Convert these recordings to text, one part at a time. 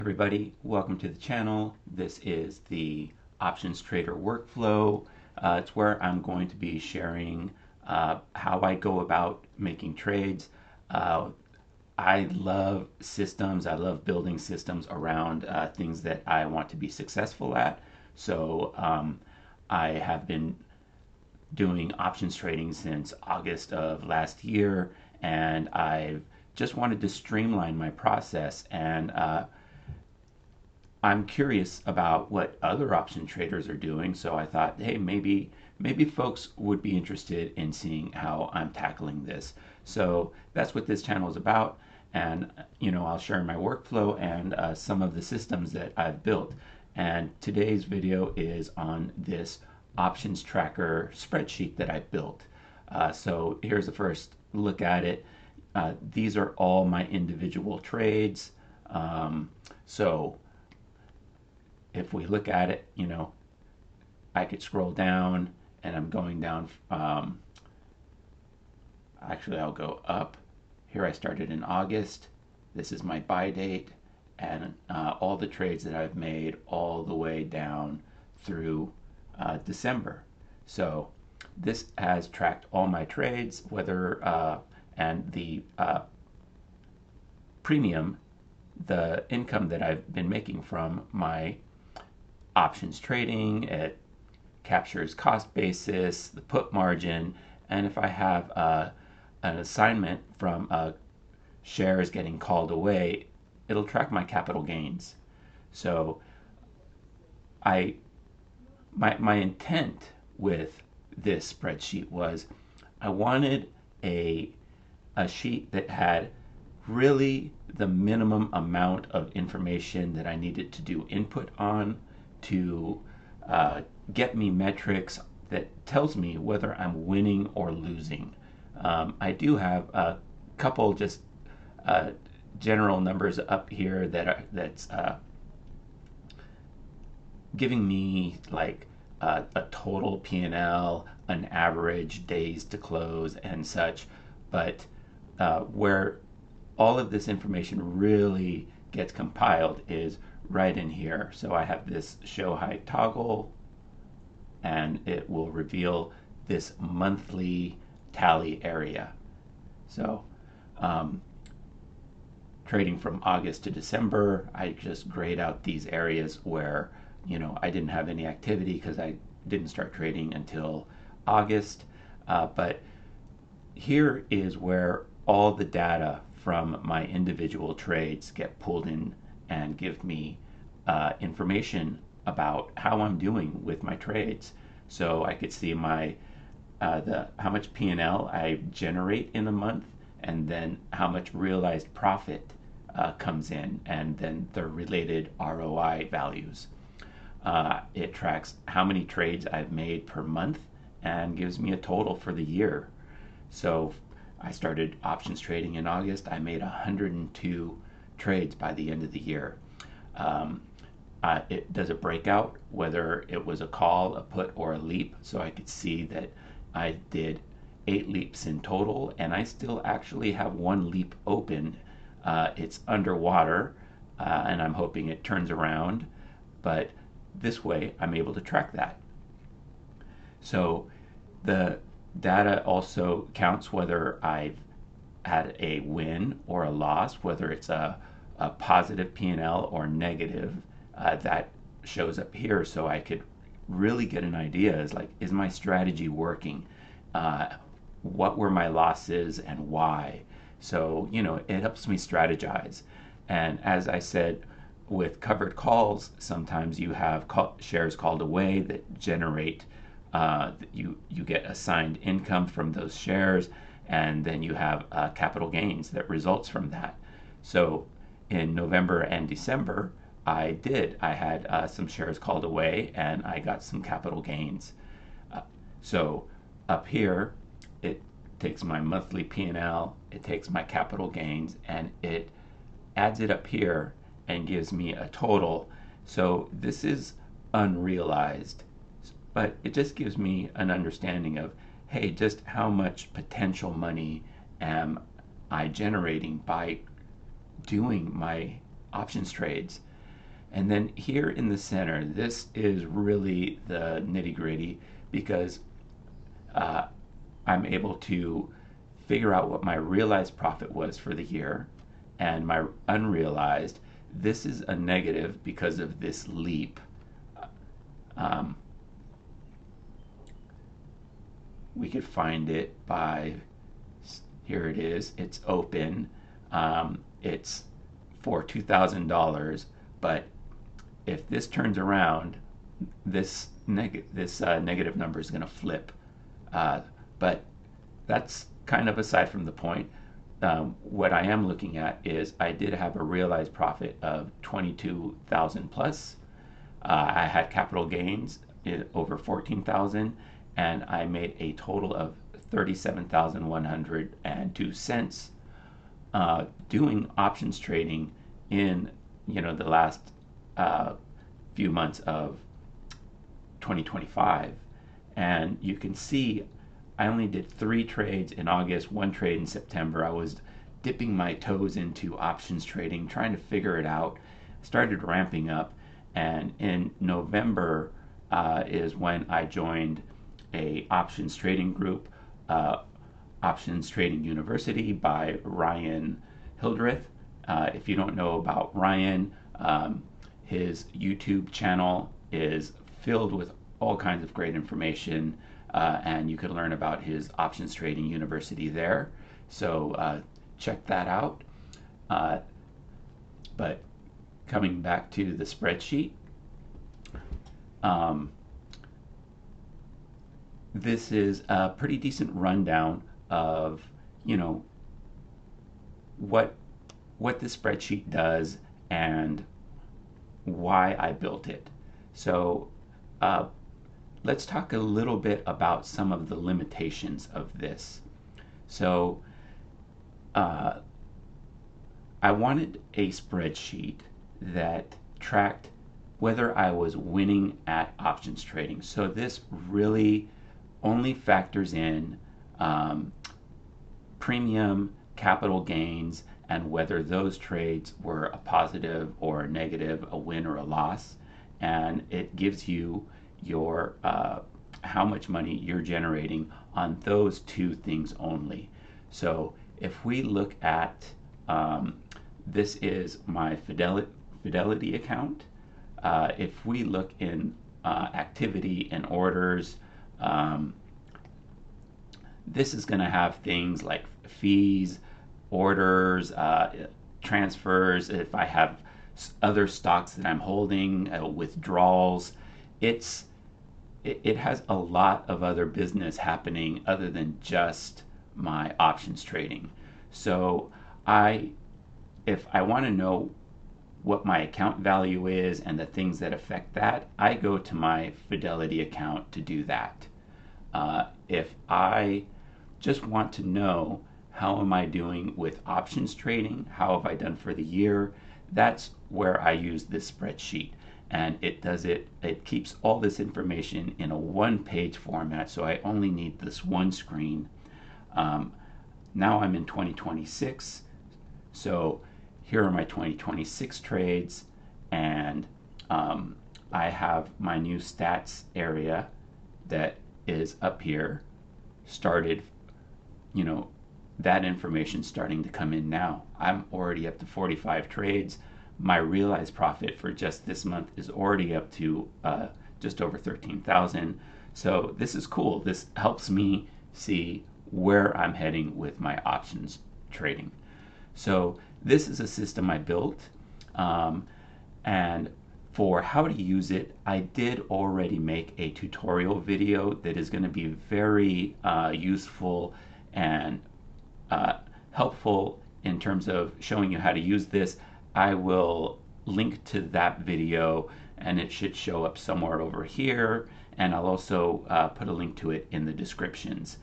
Everybody, welcome to the channel. This is the Options Trader Workflow. It's where I'm going to be sharing how I go about making trades. Uh, I love systems. I love building systems around things that I want to be successful at. So I have been doing options trading since August of last year, and I've just wanted to streamline my process and I'm curious about what other option traders are doing, so I thought, hey, maybe folks would be interested in seeing how I'm tackling this. So that's what this channel is about, and I'll share my workflow and some of the systems that I've built. And today's video is on this options tracker spreadsheet that I built. So here's the first look at it. These are all my individual trades. So if we look at it, I could scroll down and I'm going down. Actually, I'll go up. Here I started in August. This is my buy date and all the trades that I've made all the way down through December. So this has tracked all my trades, whether and the premium, the income that I've been making from my options trading. It captures cost basis, the put margin, and if I have an assignment from shares getting called away, it'll track my capital gains. So my intent with this spreadsheet was I wanted a sheet that had really the minimum amount of information that I needed to do input on to get me metrics that tells me whether I'm winning or losing. I do have a couple just general numbers up here that's giving me like a total P&L, an average days to close and such, but where all of this information really gets compiled is right in here. So I have this show height toggle, and it will reveal this monthly tally area. So trading from August to December, I just grayed out these areas where I didn't have any activity because I didn't start trading until August. But here is where all the data from my individual trades get pulled in and give me information about how I'm doing with my trades. So I could see my how much P&L I generate in a month, and then how much realized profit comes in, and then the related ROI values. It tracks how many trades I've made per month and gives me a total for the year. So I started options trading in August. I made 102 trades by the end of the year. It does a breakout, whether it was a call, a put, or a leap. So I could see that I did 8 leaps in total, and I still actually have 1 leap open. It's underwater, and I'm hoping it turns around. But this way, I'm able to track that. So the data also counts whether I've had a win or a loss, whether it's a positive P&L or negative. That shows up here, so I could really get an idea is my strategy working? What were my losses and why? So it helps me strategize. And as I said, with covered calls, sometimes you have shares called away that generate you get assigned income from those shares, and then you have capital gains that results from that. So in November and December, I had some shares called away, and I got some capital gains. So up here, it takes my monthly P&L, it takes my capital gains, and it adds it up here and gives me a total. So this is unrealized, but it just gives me an understanding of, hey, just how much potential money am I generating by doing my options trades. And then here in the center, this is really the nitty gritty because uh, I'm able to figure out what my realized profit was for the year and my unrealized. This is a negative because of this leap. Um, we could find it by, here it is, it's open. It's for $2,000, but if this turns around, this negative number is going to flip. But that's kind of aside from the point. What I am looking at is I did have a realized profit of 22,000 plus. I had capital gains over 14,000, and I made a total of 37,102 cents doing options trading in the last few months of 2025. And you can see I only did 3 trades in August, 1 trade in September. I was dipping my toes into options trading, trying to figure it out. Started ramping up, and in November is when I joined a options trading group, Options Trading University by Ryan Hildreth. If you don't know about Ryan, his YouTube channel is filled with all kinds of great information, and you can learn about his Options Trading University there. So check that out. But coming back to the spreadsheet, this is a pretty decent rundown of what the spreadsheet does and why I built it. So let's talk a little bit about some of the limitations of this. So I wanted a spreadsheet that tracked whether I was winning at options trading. So this really only factors in premium, capital gains, and whether those trades were a positive or a negative, a win or a loss. And it gives you your how much money you're generating on those 2 things only. So if we look at this is my Fidelity account. If we look in activity and orders, this is going to have things like fees, orders, transfers. If I have other stocks that I'm holding, withdrawals, it has a lot of other business happening other than just my options trading. So if I want to know what my account value is and the things that affect that, I go to my Fidelity account to do that. If I just want to know how am I doing with options trading, how have I done for the year, that's where I use this spreadsheet. And it keeps all this information in a 1-page format, so I only need this one screen. Now I'm in 2026, so here are my 2026 trades, and I have my new stats area that is up here, started, that information starting to come in now. I'm already up to 45 trades. My realized profit for just this month is already up to just over 13,000. So this is cool. This helps me see where I'm heading with my options trading. So this is a system I built, and for how to use it, I did already make a tutorial video that is going to be very useful and helpful in terms of showing you how to use this. I will link to that video, and it should show up somewhere over here, and I'll also put a link to it in the descriptions.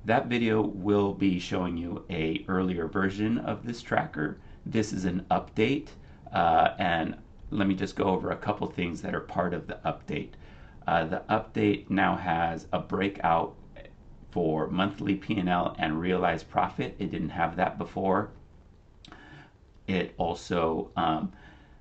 That video will be showing you a earlier version of this tracker. This is an update, and let me just go over a couple things that are part of the update. The update now has a breakout for monthly P&L and realized profit. It didn't have that before. It also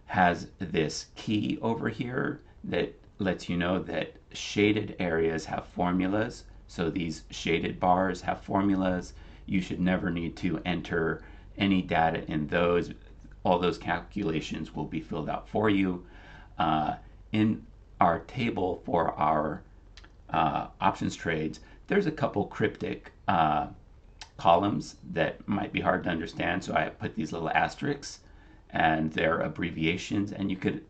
has this key over here that lets you know that shaded areas have formulas. So these shaded bars have formulas. You should never need to enter any data in those. All those calculations will be filled out for you. In our table for our options trades, there's a couple cryptic columns that might be hard to understand. So I put these little asterisks and they're abbreviations, and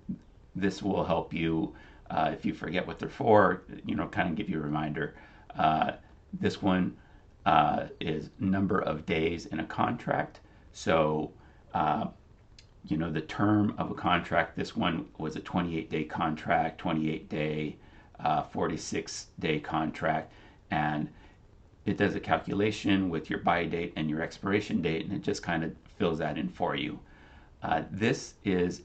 this will help you if you forget what they're for, kind of give you a reminder. This one is number of days in a contract. So, the term of a contract, this one was a 28-day contract, 28-day, 46-day contract, and it does a calculation with your buy date and your expiration date, and it just kind of fills that in for you. This is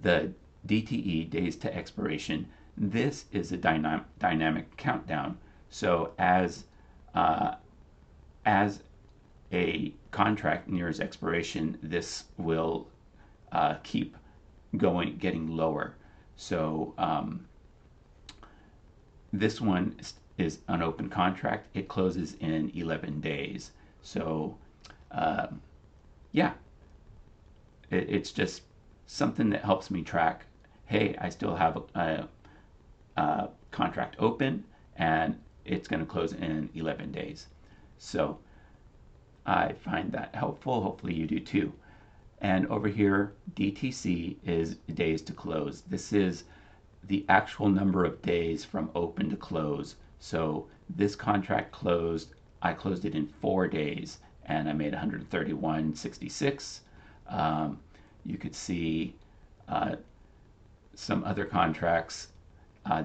the DTE, days to expiration. This is a dynamic countdown. So as a contract nears expiration, this will keep getting lower. So this one is an open contract. It closes in 11 days. So yeah, it's just something that helps me track, hey, I still have a contract open and it's going to close in 11 days. So I find that helpful. Hopefully you do too. And over here, DTC is days to close. This is the actual number of days from open to close. So this contract closed, I closed it in 4 days and I made 131.66. You could see some other contracts.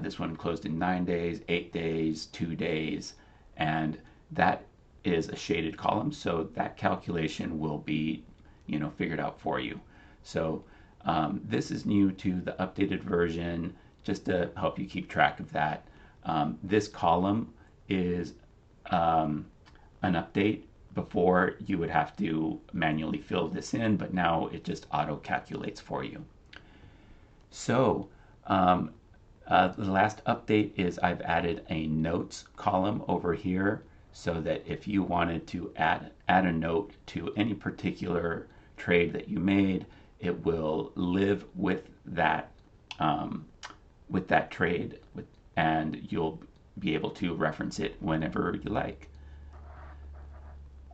This one closed in 9 days, 8 days, 2 days, and that is a shaded column, so that calculation will be, figured out for you. So this is new to the updated version, just to help you keep track of that. This column is an update. Before you would have to manually fill this in, but now it just auto calculates for you. So the last update is I've added a notes column over here, so that if you wanted to add a note to any particular trade that you made, it will live with that trade, and you'll be able to reference it whenever you like.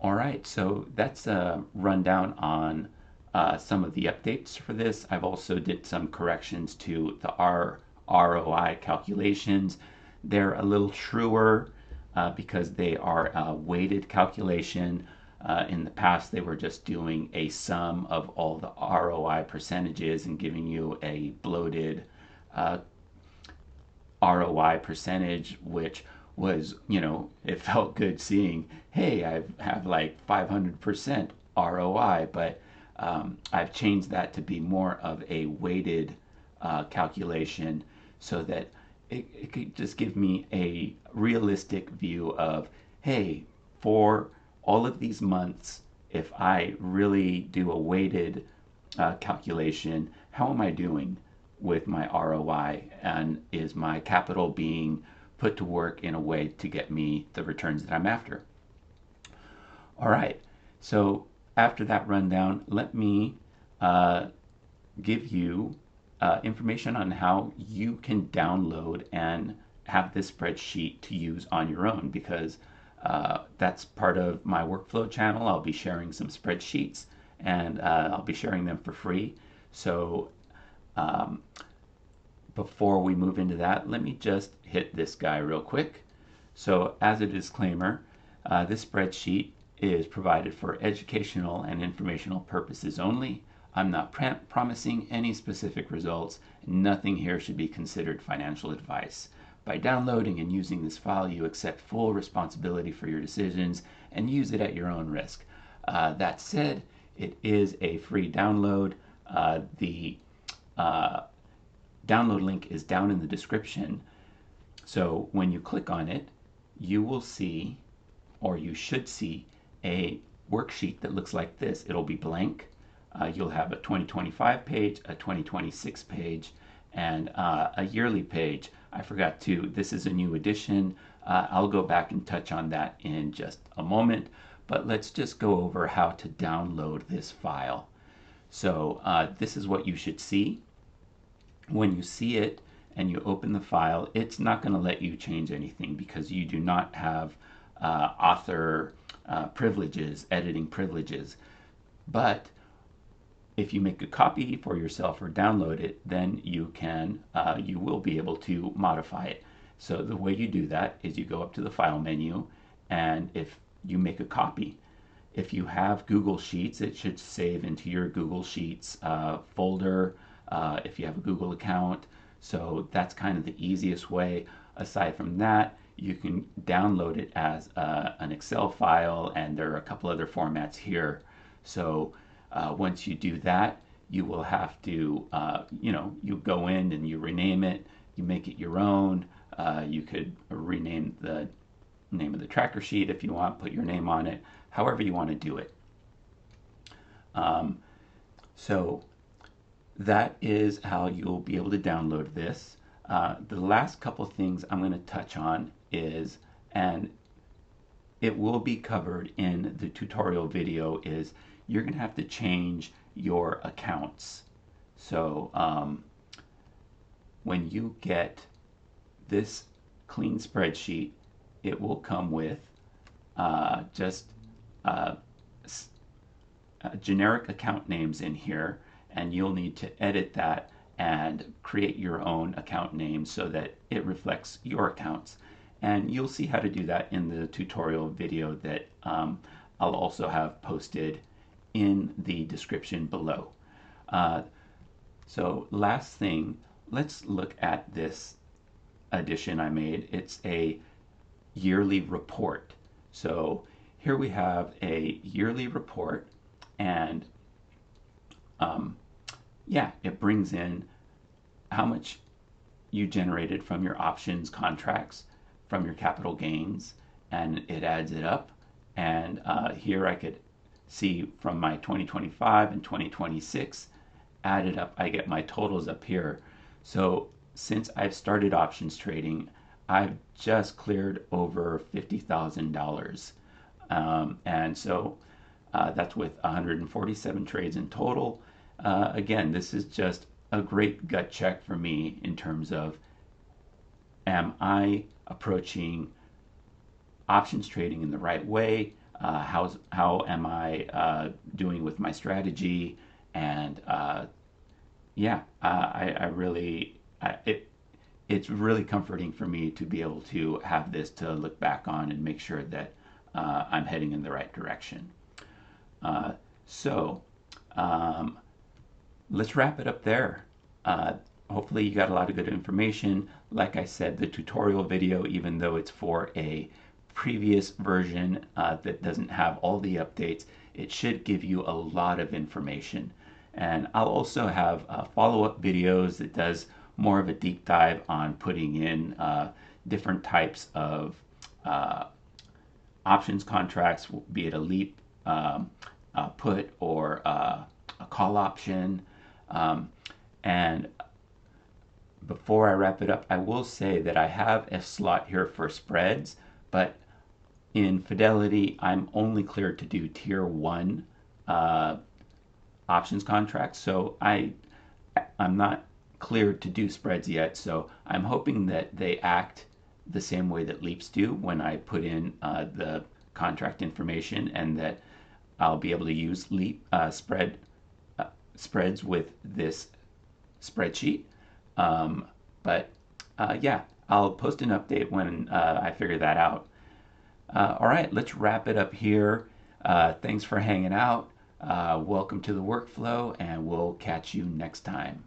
All right, so that's a rundown on some of the updates for this. I've also did some corrections to the ROI calculations. They're a little truer because they are a weighted calculation. In the past, they were just doing a sum of all the ROI percentages and giving you a bloated ROI percentage, which was, it felt good seeing, hey, I have like 500% ROI, but I've changed that to be more of a weighted calculation so that it could just give me a realistic view of, hey, for all of these months, if I really do a weighted calculation, how am I doing with my ROI, and is my capital being put to work in a way to get me the returns that I'm after? All right, so after that rundown, let me give you information on how you can download and have this spreadsheet to use on your own, because that's part of my workflow channel. I'll be sharing some spreadsheets, and I'll be sharing them for free. So before we move into that, let me just hit this guy real quick. So as a disclaimer, this spreadsheet is provided for educational and informational purposes only. I'm not promising any specific results. Nothing here should be considered financial advice. By downloading and using this file, you accept full responsibility for your decisions and use it at your own risk. That said, it is a free download. The download link is down in the description. So when you click on it, you will see, or you should see, a worksheet that looks like this. It'll be blank. You'll have a 2025 page, a 2026 page, and a yearly page. I forgot to, this is a new edition. I'll go back and touch on that in just a moment, but let's just go over how to download this file. So this is what you should see. When you see it and you open the file, it's not going to let you change anything because you do not have author privileges, editing privileges. But if you make a copy for yourself or download it, then you will be able to modify it. So the way you do that is you go up to the file menu, and if you make a copy, if you have Google Sheets, it should save into your Google Sheets folder if you have a Google account. So that's kind of the easiest way. Aside from that, you can download it as an Excel file, and there are a couple other formats here. So once you do that, you will have to, you go in and you rename it, you make it your own. You could rename the name of the tracker sheet if you want, put your name on it, however you want to do it. So that is how you'll be able to download this. The last couple things I'm going to touch on is, and it will be covered in the tutorial video, is you're going to have to change your accounts. So when you get this clean spreadsheet, it will come with just generic account names in here, and you'll need to edit that and create your own account name so that it reflects your accounts. And you'll see how to do that in the tutorial video that I'll also have posted in the description below. So last thing, let's look at this addition I made. It's a yearly report. So here we have a yearly report, and it brings in how much you generated from your options contracts, from your capital gains, and it adds it up. And here I could see from my 2025 and 2026 added up, I get my totals up here. So since I've started options trading, I've just cleared over $50,000. And so that's with 147 trades in total. Again, this is just a great gut check for me in terms of, am I approaching options trading in the right way? How am I doing with my strategy? And it's really comforting for me to be able to have this to look back on and make sure that I'm heading in the right direction. Let's wrap it up there. Hopefully you got a lot of good information. Like I said, the tutorial video, even though it's for a previous version that doesn't have all the updates, it should give you a lot of information. And I'll also have follow-up videos that does more of a deep dive on putting in different types of options contracts, be it a leap, a put, or a call option. And before I wrap it up, I will say that I have a slot here for spreads, but in Fidelity, I'm only cleared to do tier 1 options contracts. So I'm not cleared to do spreads yet. So I'm hoping that they act the same way that leaps do when I put in the contract information, and that I'll be able to use leap spreads with this spreadsheet. I'll post an update when I figure that out. All right, let's wrap it up here. Thanks for hanging out. Welcome to the workflow, and we'll catch you next time.